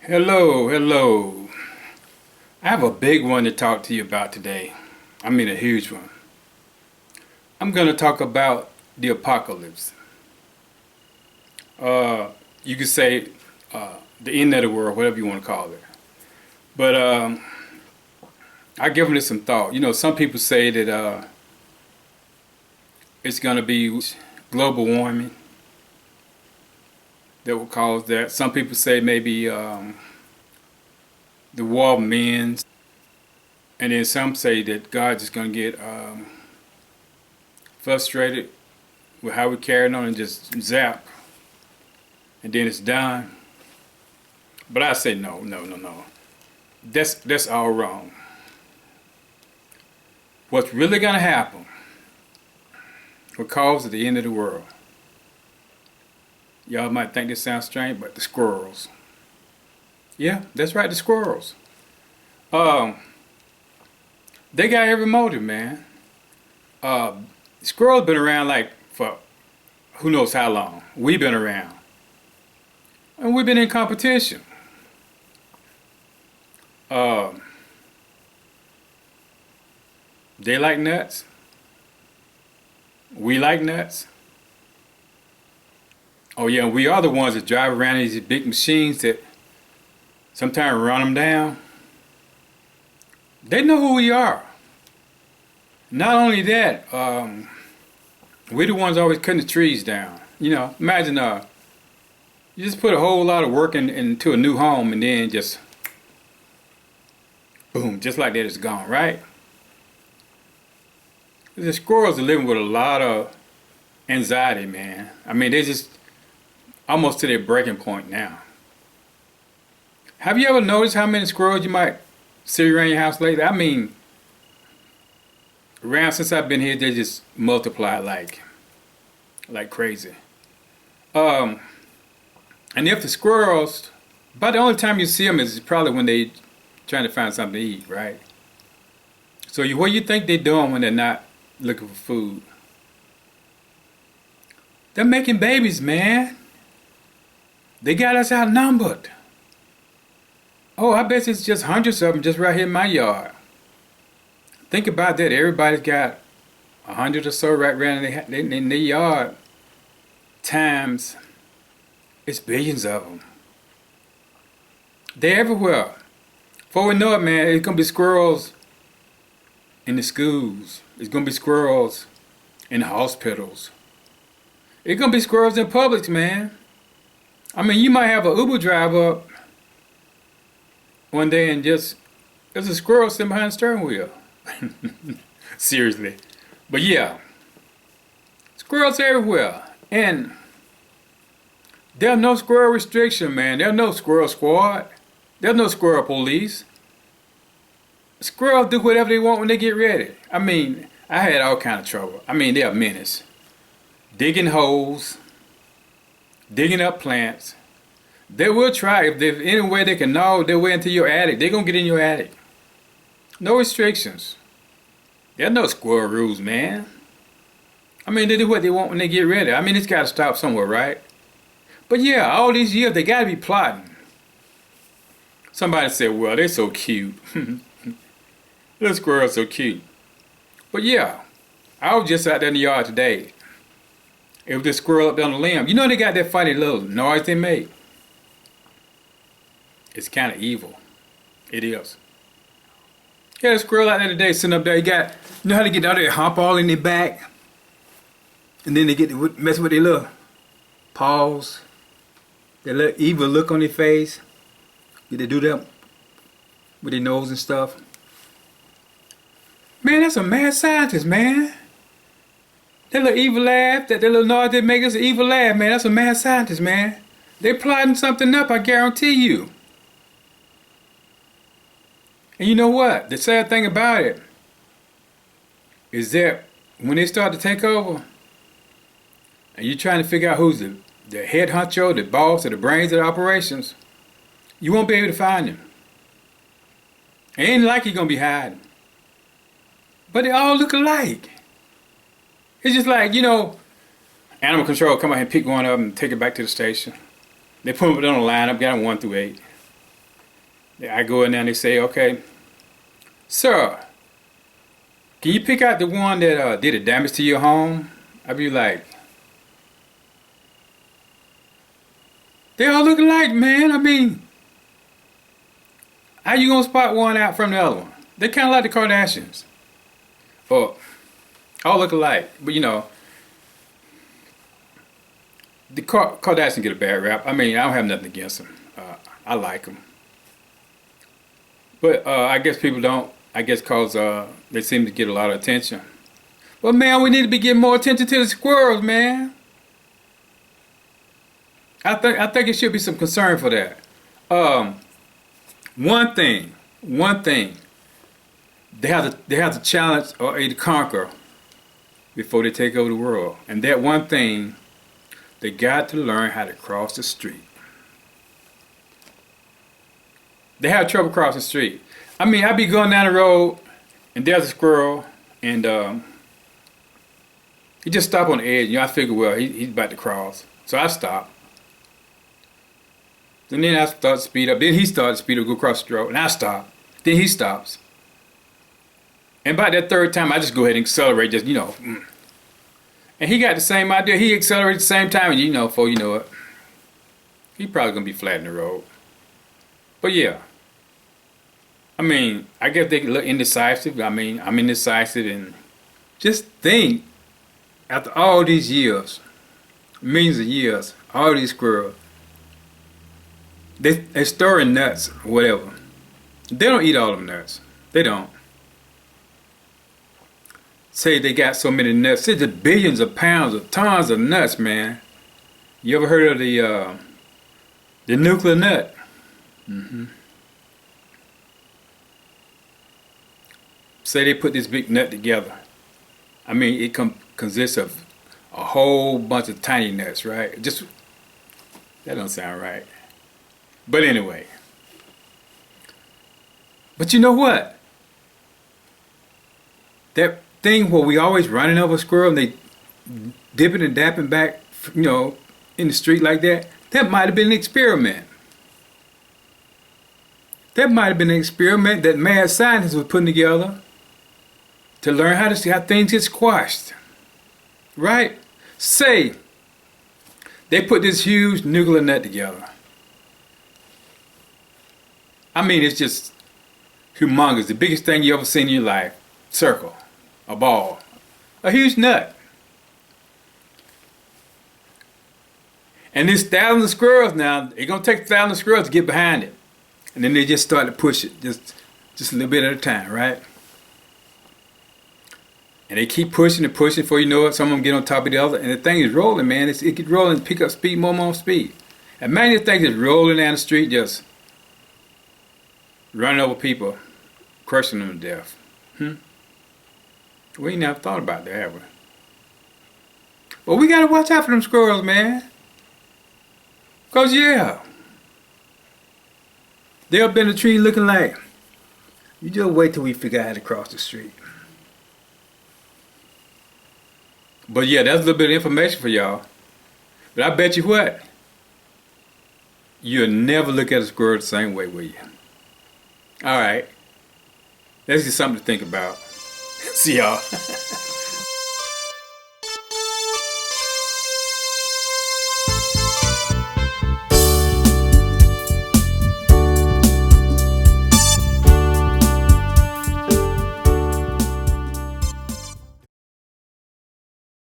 Hello. I have a big one to talk to you about today. I mean a huge one. I'm going to talk about the apocalypse. You could say the end of the world, whatever you want to call it. But I give this some thought. You know, some people say that it's going to be global warming that will cause that. Some people say maybe the war of men. And then some say that God's just going to get frustrated with how we're carrying on and just zap. And then it's done. But I say no. That's all wrong. What's really going to happen will cause the end of the world. Y'all might think this sounds strange, but the squirrels. Yeah, that's right, the squirrels. They got every motive, man. Squirrels been around like for who knows how long. We've been around. And we've been in competition. They like nuts. We like nuts. Oh yeah, we are the ones that drive around these big machines that sometimes run them down. They know who we are. Not only that, we're the ones always cutting the trees down. You know, imagine you just put a whole lot of work into a new home and then just boom, just like that it's gone, right? The squirrels are living with a lot of anxiety, man. I mean, they're just almost to their breaking point now. Have you ever noticed how many squirrels you might see around your house lately? I mean, around since I've been here, they just multiplied like crazy. And if the squirrels, about the only time you see them is probably when they trying to find something to eat, right? So what do you think they're doing when they're not looking for food? They're making babies, man. They got us outnumbered. Oh, I bet it's just hundreds of them just right here in my yard. Think about that. Everybody's got 100 or so right around in their yard. Times, it's billions of them. They're everywhere. Before we know it, man, it's going to be squirrels in the schools. It's going to be squirrels in the hospitals. It's going to be squirrels in Publix, man. I mean, you might have an Uber driver up one day and just, there's a squirrel sitting behind the steering wheel. Seriously. But yeah, squirrels everywhere. And there's no squirrel restriction, man. There's no squirrel squad. There's no squirrel police. Squirrels do whatever they want when they get ready. I mean, I had all kind of trouble. I mean, they're menace. Digging holes, digging up plants. They will try. If there's any way they can gnaw their way into your attic, they're going to get in your attic. No restrictions. There's no squirrel rules, man. I mean, they do what they want when they get ready. I mean, it's got to stop somewhere, right? But yeah, all these years, they got to be plotting. Somebody said, well, they're so cute. Little squirrel's so cute. But yeah, I was just out there in the yard today. It was this squirrel up on the limb. You know they got that funny little noise they make? It's kind of evil. It is. Yeah, the squirrel out there today sitting up there. You know how they get out there, hump all in their back? And then they get to mess with their little paws. That little evil look on their face. Did they do that with their nose and stuff? Man, that's a mad scientist, man. That little evil laugh, that little noise they make, that's an evil laugh, man. That's a mad scientist, man. They're plotting something up, I guarantee you. And you know what? The sad thing about it is that when they start to take over, and you're trying to figure out who's the head honcho, the boss, or the brains of the operations, you won't be able to find them. It ain't like you're going to be hiding. But they all look alike. It's just like, you know, animal control come out and pick one up and take it back to the station. They put them on a lineup, got them 1 through 8. I go in there and they say, okay, sir, can you pick out the one that did the damage to your home? I be like, they all look alike, man. I mean, how you gonna spot one out from the other one? They kind of like the Kardashians. Or all look alike. But you know, the Kardashians get a bad rap. I mean, I don't have nothing against them. I like them. But I guess people don't. I guess because they seem to get a lot of attention. Well, man, we need to be getting more attention to the squirrels, man. I think it should be some concern for that. One thing, they have to challenge or to conquer before they take over the world. And that one thing, they got to learn how to cross the street. They have trouble crossing the street. I mean, I be going down the road and there's a squirrel and he just stopped on the edge. You know, I figure, well, he's about to cross. So I stop. And then I start to speed up. Then he started to speed up, go across the road. And I stop. Then he stops. And by that third time, I just go ahead and accelerate, just, you know. And he got the same idea. He accelerated at the same time, and you know, before you know it, he probably going to be flat in the road. But yeah. I mean, I guess they look indecisive. I mean, I'm indecisive, and just think, after all these years, millions of years, all these squirrels, they're storing nuts or whatever. They don't eat all them nuts. They don't. Say they got so many nuts. It's just billions of pounds of tons of nuts, man. You ever heard of the nuclear nut? Say they put this big nut together. I mean, it consists of a whole bunch of tiny nuts, right? Just, that don't sound right. But anyway. But you know what? That thing where we always running over a squirrel and they dipping and dapping back, you know, in the street like that, that might have been an experiment. That might have been an experiment that mad scientists were putting together to learn how to see how things get squashed. Right? Say they put this huge nuclear nut together. I mean, it's just humongous. The biggest thing you ever seen in your life. Circle. A ball. A huge nut. And there's thousands of squirrels now. It's going to take thousands of squirrels to get behind it. And then they just start to push it. Just a little bit at a time, right? And they keep pushing and pushing before you know it. Some of them get on top of the other. And the thing is rolling, man. It gets rolling, pick up speed, more and more speed. And many things is rolling down the street, just running over people, crushing them to death. We ain't never thought about that, have we? Well, we gotta watch out for them squirrels, man. Cause yeah, they up in the tree looking like, you just wait till we figure out how to cross the street. But yeah, that's a little bit of information for y'all. But I bet you what, you'll never look at a squirrel the same way, will you? All right. That's just something to think about. See y'all.